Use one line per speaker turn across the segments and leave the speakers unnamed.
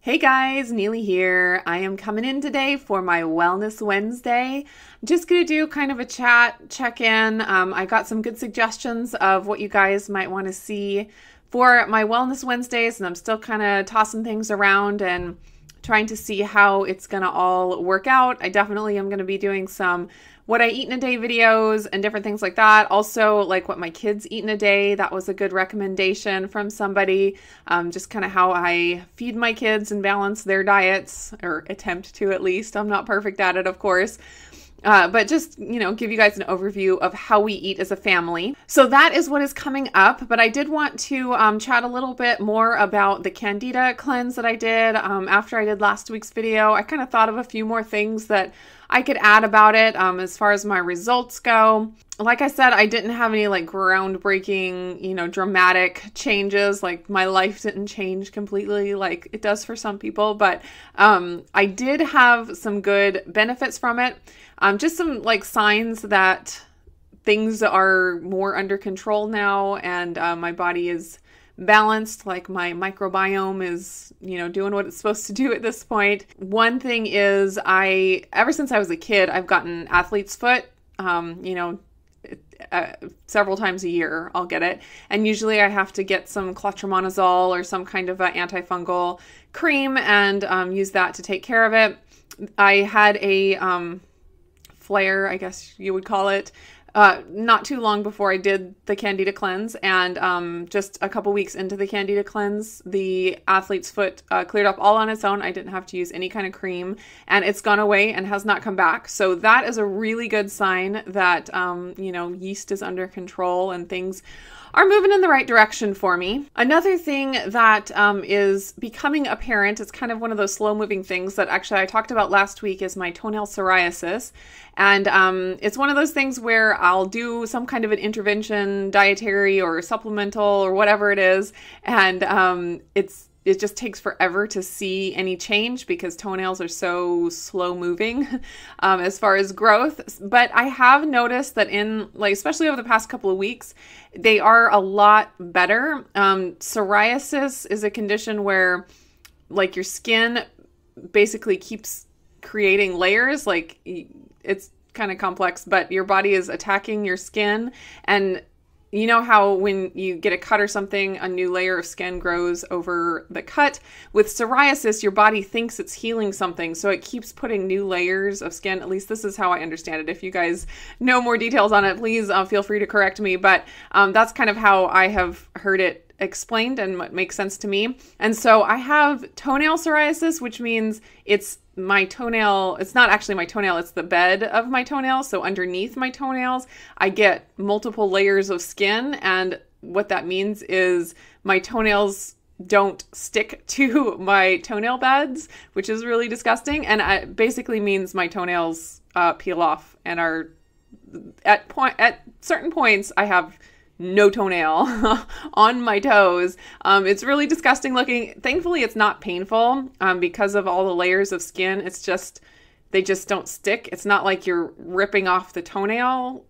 Hey guys, Neely here. I am coming in today for my Wellness Wednesday. I'm just going to do kind of a check-in. I got some good suggestions of what you guys might want to see for my Wellness Wednesdays, and I'm still kind of tossing things around and trying to see how it's going to all work out. I definitely am going to be doing some what I eat in a day videos and different things like that. Also, like what my kids eat in a day. That was a good recommendation from somebody. Just kind of how I feed my kids and balance their diets, or attempt to at least. I'm not perfect at it, of course. But just, give you guys an overview of how we eat as a family. So that is what is coming up. But I did want to chat a little bit more about the Candida cleanse that I did after I did last week's video. I kind of thought of a few more things that I could add about it as far as my results go. Like I said, I didn't have any like groundbreaking, dramatic changes. Like my life didn't change completely like it does for some people, but I did have some good benefits from it. Just some like signs that things are more under control now, and my body is balanced, like my microbiome is, doing what it's supposed to do at this point. One thing is ever since I was a kid, I've gotten athlete's foot, several times a year I'll get it. And usually I have to get some clotromonazole or some kind of antifungal cream and use that to take care of it. I had a flare, I guess you would call it, not too long before I did the Candida cleanse, and just a couple weeks into the Candida cleanse, the athlete's foot cleared up all on its own. I didn't have to use any kind of cream, and it's gone away and has not come back. So that is a really good sign that, yeast is under control and things are moving in the right direction for me. Another thing that is becoming apparent, it's kind of one of those slow-moving things that actually I talked about last week, is my toenail psoriasis. And it's one of those things where I'll do some kind of an intervention, dietary or supplemental or whatever it is, and it just takes forever to see any change because toenails are so slow moving as far as growth. But I have noticed that especially over the past couple of weeks, they are a lot better. Psoriasis is a condition where like your skin basically keeps creating layers. Like it's kind of complex, but your body is attacking your skin, and you know how when you get a cut or something, a new layer of skin grows over the cut? With psoriasis, your body thinks it's healing something, so it keeps putting new layers of skin. At least this is how I understand it. If you guys know more details on it, please feel free to correct me. But that's kind of how I have heard it explained and what makes sense to me. And so I have toenail psoriasis, which means it's my toenail. It's not actually my toenail, it's the bed of my toenail. So underneath my toenails, I get multiple layers of skin. And what that means is my toenails don't stick to my toenail beds, which is really disgusting. And it basically means my toenails peel off and are at certain points, I have no toenail on my toes. It's really disgusting looking. Thankfully, it's not painful because of all the layers of skin. It's just, they just don't stick. It's not like you're ripping off the toenail,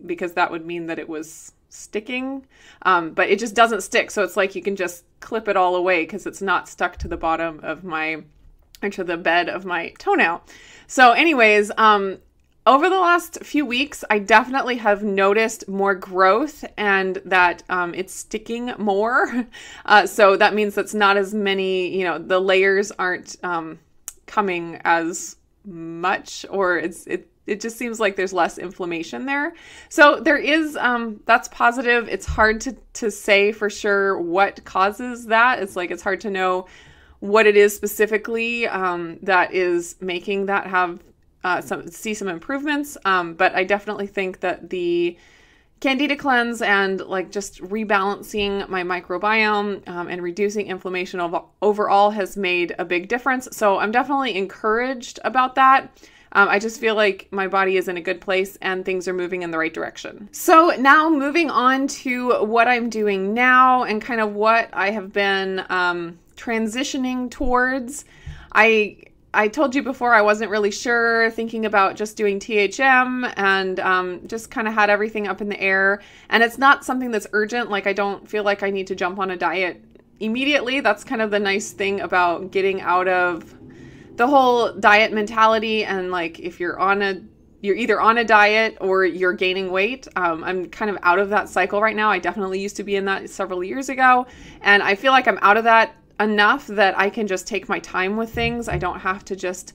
because that would mean that it was sticking. But it just doesn't stick. So it's like you can just clip it all away because it's not stuck to the bottom of to the bed of my toenail. So anyways, over the last few weeks, I definitely have noticed more growth and that it's sticking more. So that means that's not as many, the layers aren't coming as much, or it just seems like there's less inflammation there. So there is, that's positive. It's hard to say for sure what causes that. It's hard to know what it is specifically that is making that have see some improvements, but I definitely think that the Candida cleanse and just rebalancing my microbiome and reducing inflammation overall has made a big difference. So I'm definitely encouraged about that. I just feel like my body is in a good place and things are moving in the right direction. So now moving on to what I'm doing now and kind of what I have been transitioning towards. I told you before I wasn't really sure, thinking about just doing THM and just kind of had everything up in the air. And it's not something that's urgent. I don't feel like I need to jump on a diet immediately. That's kind of the nice thing about getting out of the whole diet mentality. And like, if you're either on a diet or you're gaining weight. I'm kind of out of that cycle right now. I definitely used to be in that several years ago. And I feel like I'm out of that enough that I can just take my time with things. I don't have to just,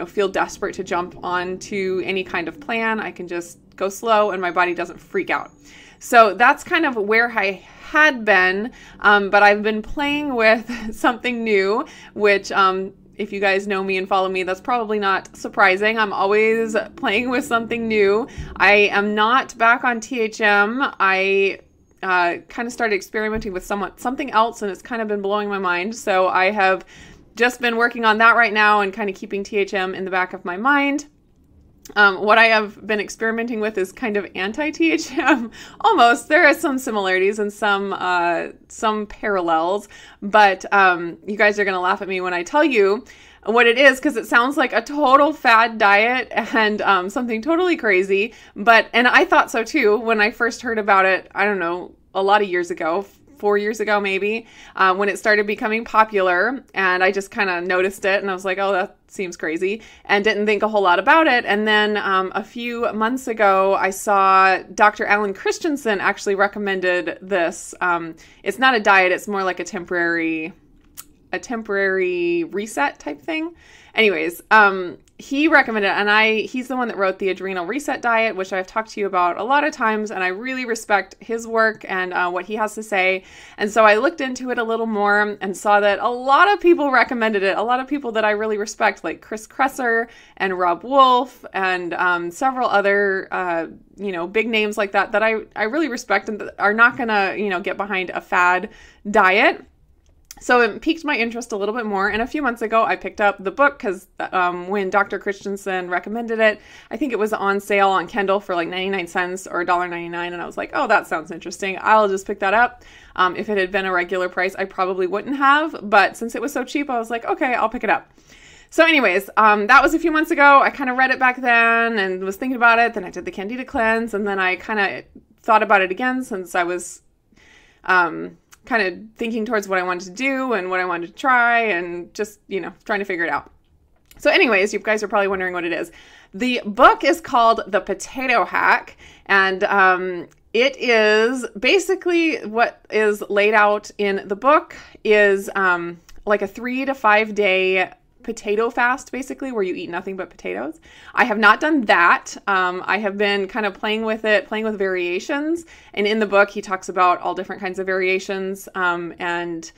feel desperate to jump onto any kind of plan. I can just go slow and my body doesn't freak out. So that's kind of where I had been. But I've been playing with something new, which, if you guys know me and follow me, that's probably not surprising. I'm always playing with something new. I am not back on THM. I kind of started experimenting with something else, and it's kind of been blowing my mind. So I have just been working on that right now and kind of keeping THM in the back of my mind. What I have been experimenting with is kind of anti-THM. Almost. There are some similarities and some parallels, but you guys are going to laugh at me when I tell you what it is, because it sounds like a total fad diet and something totally crazy. And I thought so too when I first heard about it, I don't know, a lot of years ago, 4 years ago maybe, when it started becoming popular, and I just kind of noticed it and I was like, oh, that seems crazy, and didn't think a whole lot about it. And then a few months ago, I saw Dr. Alan Christensen actually recommended this. It's not a diet, it's more like a temporary reset type thing. Anyways, he recommended it, and he's the one that wrote the Adrenal Reset Diet, which I've talked to you about a lot of times, and I really respect his work and what he has to say. And so I looked into it a little more and saw that a lot of people recommended it. A lot of people that I really respect, like Chris Kresser and Rob Wolf and several other, big names like that I really respect and that are not gonna, get behind a fad diet. So it piqued my interest a little bit more. And a few months ago, I picked up the book because when Dr. Christensen recommended it, I think it was on sale on Kindle for like 99 cents or $1.99. And I was like, oh, that sounds interesting. I'll just pick that up. If it had been a regular price, I probably wouldn't have. But since it was so cheap, I was like, okay, I'll pick it up. So anyways, that was a few months ago. I kind of read it back then and was thinking about it. Then I did the Candida cleanse. And then I kind of thought about it again since I was kind of thinking towards what I wanted to do and what I wanted to try and just, trying to figure it out. So anyways, you guys are probably wondering what it is. The book is called The Potato Hack, and it is basically what is laid out in the book is like a 3 to 5 day potato fast, basically, where you eat nothing but potatoes. I have not done that. I have been kind of playing with variations. And in the book, he talks about all different kinds of variations and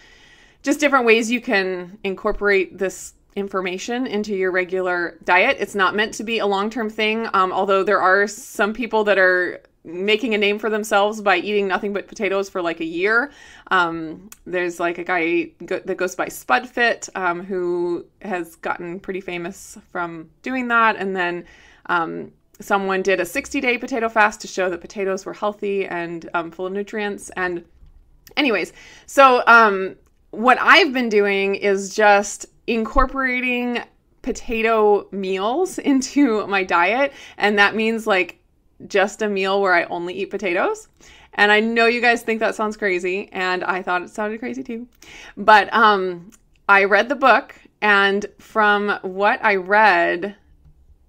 just different ways you can incorporate this information into your regular diet. It's not meant to be a long-term thing, although there are some people that are making a name for themselves by eating nothing but potatoes for like a year. There's like a guy that goes by SpudFit, who has gotten pretty famous from doing that. And then someone did a 60-day potato fast to show that potatoes were healthy and full of nutrients. And anyways, so what I've been doing is just incorporating potato meals into my diet. And that means like just a meal where I only eat potatoes. And I know you guys think that sounds crazy, and I thought it sounded crazy too. But I read the book, and from what I read,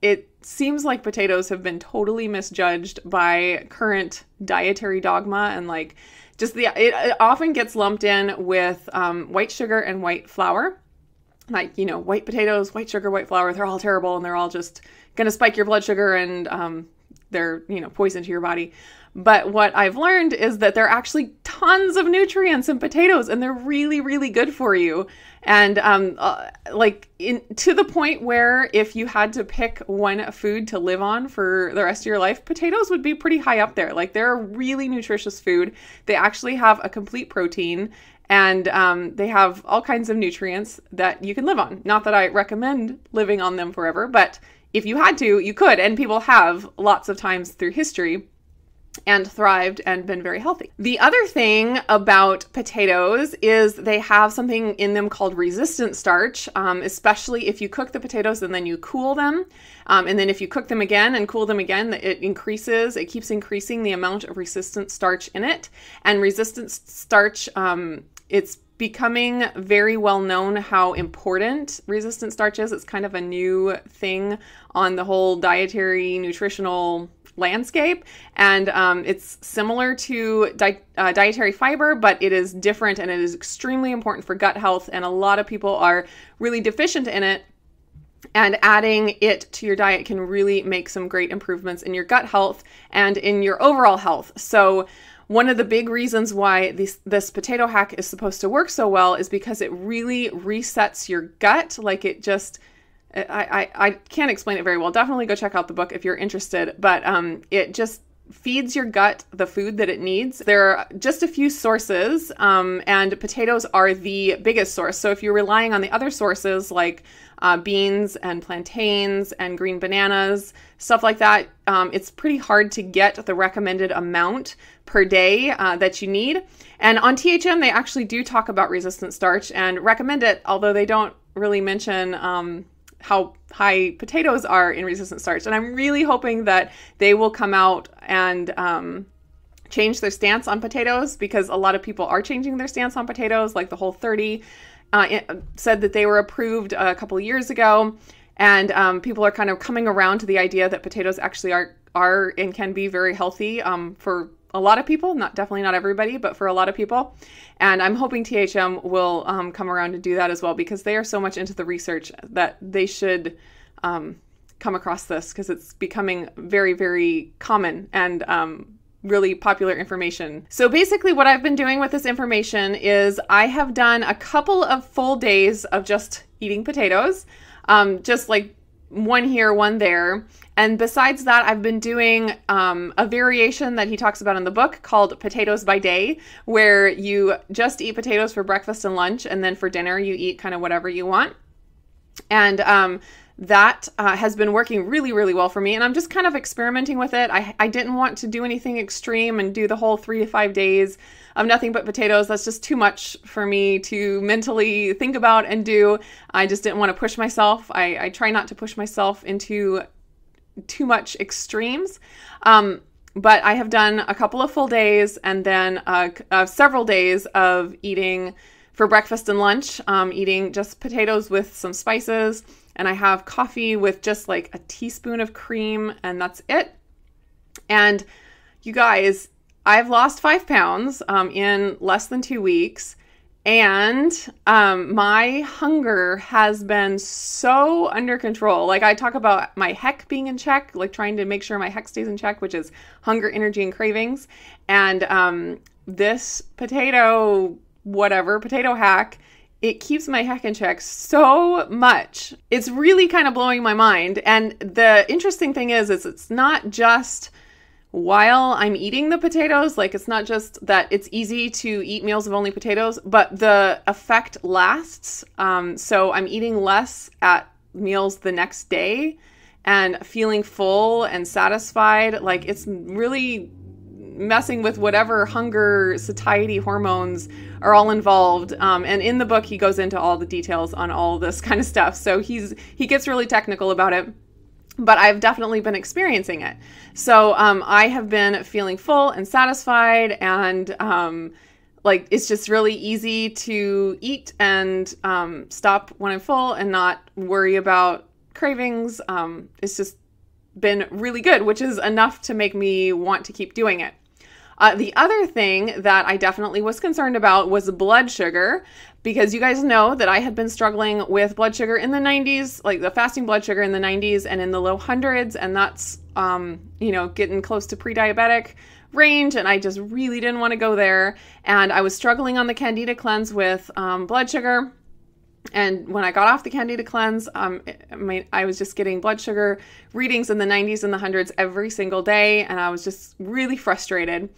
it seems like potatoes have been totally misjudged by current dietary dogma, and like just it often gets lumped in with white sugar and white flour. Like, white potatoes, white sugar, white flour, they're all terrible, and they're all just going to spike your blood sugar and they're, poison to your body. But what I've learned is that there are actually tons of nutrients in potatoes, and they're really, really good for you. And to the point where if you had to pick one food to live on for the rest of your life, potatoes would be pretty high up there. Like, they're a really nutritious food. They actually have a complete protein, and they have all kinds of nutrients that you can live on. Not that I recommend living on them forever, but if you had to, you could, and people have lots of times through history and thrived and been very healthy. The other thing about potatoes is they have something in them called resistant starch, especially if you cook the potatoes and then you cool them. And then if you cook them again and cool them again, it keeps increasing the amount of resistant starch in it. And resistant starch It's becoming very well known how important resistant starch is. It's kind of a new thing on the whole dietary nutritional landscape, and it's similar to dietary fiber, but it is different, and it is extremely important for gut health, and a lot of people are really deficient in it, and adding it to your diet can really make some great improvements in your gut health and in your overall health. So one of the big reasons why this potato hack is supposed to work so well is because it really resets your gut. Like, it just, I can't explain it very well. Definitely go check out the book if you're interested, but it just feeds your gut the food that it needs. There are just a few sources, and potatoes are the biggest source. So if you're relying on the other sources like beans and plantains and green bananas, stuff like that, it's pretty hard to get the recommended amount per day that you need. And on THM, they actually do talk about resistant starch and recommend it, although they don't really mention how high potatoes are in resistant starch. And I'm really hoping that they will come out and change their stance on potatoes, because a lot of people are changing their stance on potatoes. Like the Whole30 said that they were approved a couple of years ago, and people are kind of coming around to the idea that potatoes actually are and can be very healthy for a lot of people, definitely not everybody, but for a lot of people. And I'm hoping THM will come around to do that as well, because they are so much into the research that they should come across this, because it's becoming very, very common and really popular information. So basically what I've been doing with this information is I have done a couple of full days of just eating potatoes, just like one here, one there. And besides that, I've been doing a variation that he talks about in the book called potatoes by day, where you just eat potatoes for breakfast and lunch, and then for dinner you eat kind of whatever you want. And that has been working really, really well for me. And I'm just kind of experimenting with it. I didn't want to do anything extreme and do the whole 3 to 5 days of nothing but potatoes. That's just too much for me to mentally think about and do. I just didn't want to push myself. I try not to push myself into too much extremes. But I have done a couple of full days, and then several days of eating for breakfast and lunch, eating just potatoes with some spices. And I have coffee with just like a teaspoon of cream, and that's it. And you guys, I've lost 5 pounds in less than 2 weeks. And my hunger has been so under control. Like, I talk about my HEC being in check, like trying to make sure my HEC stays in check, which is hunger, energy, and cravings. And this potato hack, it keeps my HEC in check so much. It's really kind of blowing my mind. And the interesting thing is it's not just while I'm eating the potatoes, like it's not just that it's easy to eat meals of only potatoes, but the effect lasts. So I'm eating less at meals the next day and feeling full and satisfied. Like, it's really messing with whatever hunger, satiety hormones are all involved. And in the book, he goes into all the details on all this kind of stuff. So he gets really technical about it, but I've definitely been experiencing it. So I have been feeling full and satisfied, and like, it's just really easy to eat and stop when I'm full and not worry about cravings. It's just been really good, which is enough to make me want to keep doing it. The other thing that I definitely was concerned about was blood sugar, because you guys know that I had been struggling with blood sugar in the 90s, like the fasting blood sugar in the 90s and in the low hundreds. And that's, getting close to pre-diabetic range. And I just really didn't want to go there. And I was struggling on the Candida cleanse with blood sugar. And when I got off the Candida cleanse, I was just getting blood sugar readings in the 90s and the hundreds every single day, and I was just really frustrated.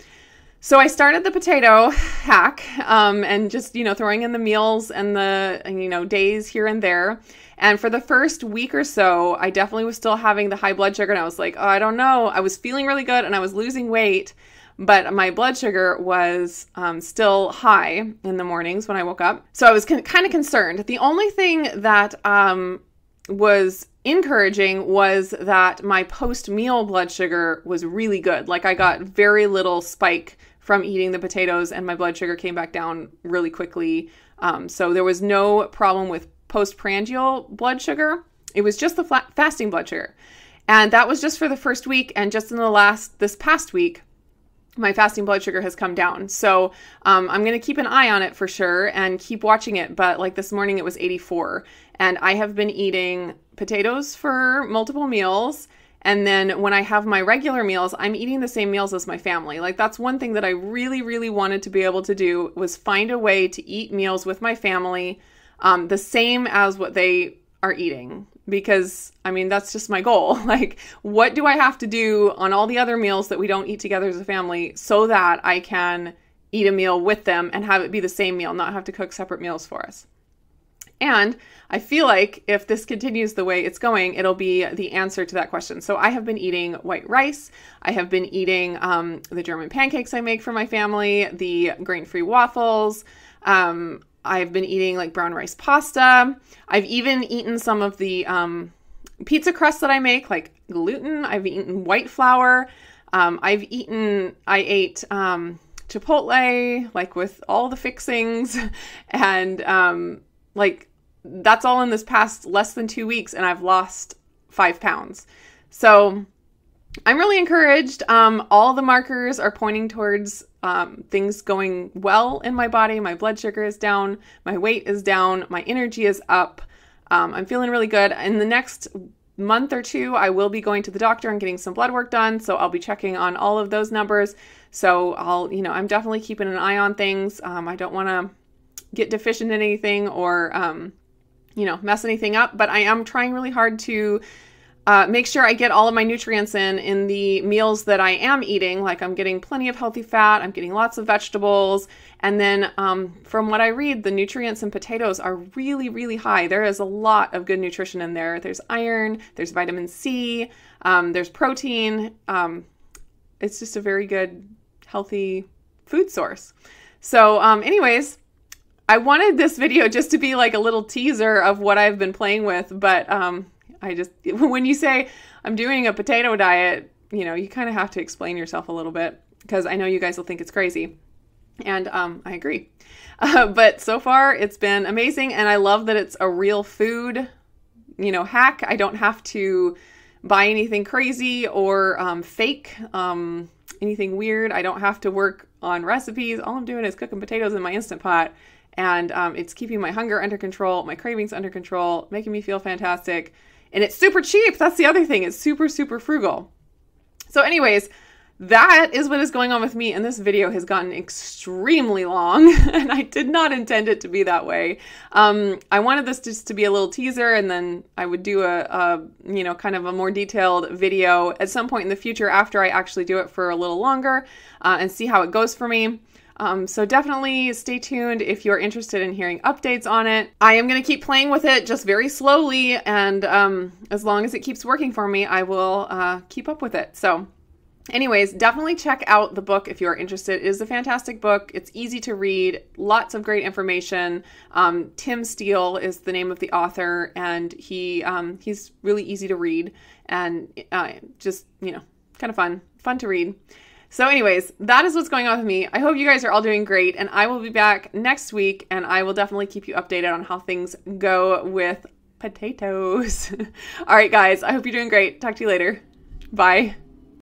So I started the potato hack, and just, throwing in the meals and the, days here and there. And for the first week or so, I definitely was still having the high blood sugar, and I was like, oh, I don't know. I was feeling really good, and I was losing weight, but my blood sugar was still high in the mornings when I woke up. So I was kind of concerned. The only thing that was encouraging was that my post-meal blood sugar was really good. Like, I got very little spike from eating the potatoes, and my blood sugar came back down really quickly. So there was no problem with postprandial blood sugar. It was just the fasting blood sugar. And that was just for the first week. And just in this past week, my fasting blood sugar has come down. So I'm going to keep an eye on it for sure and keep watching it. But like this morning, it was 84. And I have been eating potatoes for multiple meals. And then when I have my regular meals, I'm eating the same meals as my family. Like that's one thing that I really, really wanted to be able to do, was find a way to eat meals with my family the same as what they are eating. Because, I mean, that's just my goal. Like, what do I have to do on all the other meals that we don't eat together as a family so that I can eat a meal with them and have it be the same meal, not have to cook separate meals for us? And I feel like if this continues the way it's going, it'll be the answer to that question. So I have been eating white rice. I have been eating the German pancakes I make for my family, the grain-free waffles. I've been eating like brown rice pasta. I've even eaten some of the pizza crust that I make, like gluten. I've eaten white flour. I ate Chipotle, like with all the fixings. And like that's all in this past less than 2 weeks. And I've lost 5 pounds. So I'm really encouraged. All the markers are pointing towards things going well in my body. My blood sugar is down. My weight is down. My energy is up. I'm feeling really good. In the next month or two, I will be going to the doctor and getting some blood work done. So I'll be checking on all of those numbers. So I'm definitely keeping an eye on things. I don't want to get deficient in anything or, mess anything up, but I am trying really hard to make sure I get all of my nutrients in the meals that I am eating. Like I'm getting plenty of healthy fat. I'm getting lots of vegetables. And then from what I read, the nutrients in potatoes are really, really high. There is a lot of good nutrition in there. There's iron, there's vitamin C, there's protein. It's just a very good, healthy food source. So anyways, I wanted this video just to be like a little teaser of what I've been playing with, but when you say I'm doing a potato diet, you kind of have to explain yourself a little bit because I know you guys will think it's crazy. And I agree. But so far it's been amazing. And I love that it's a real food, hack. I don't have to buy anything crazy or fake, anything weird. I don't have to work on recipes. All I'm doing is cooking potatoes in my Instant Pot. And it's keeping my hunger under control, my cravings under control, making me feel fantastic. And it's super cheap. That's the other thing. It's super, super frugal. So anyways, that is what is going on with me. And this video has gotten extremely long and I did not intend it to be that way. I wanted this just to be a little teaser and then I would do a kind of a more detailed video at some point in the future after I actually do it for a little longer and see how it goes for me. So definitely stay tuned if you're interested in hearing updates on it. I am going to keep playing with it just very slowly. And as long as it keeps working for me, I will keep up with it. So anyways, definitely check out the book if you're interested. It is a fantastic book. It's easy to read. Lots of great information. Tim Steele is the name of the author. And he's really easy to read. And just, kind of fun to read. So anyways, that is what's going on with me. I hope you guys are all doing great, and I will be back next week, and I will definitely keep you updated on how things go with potatoes. All right, guys, I hope you're doing great. Talk to you later. Bye.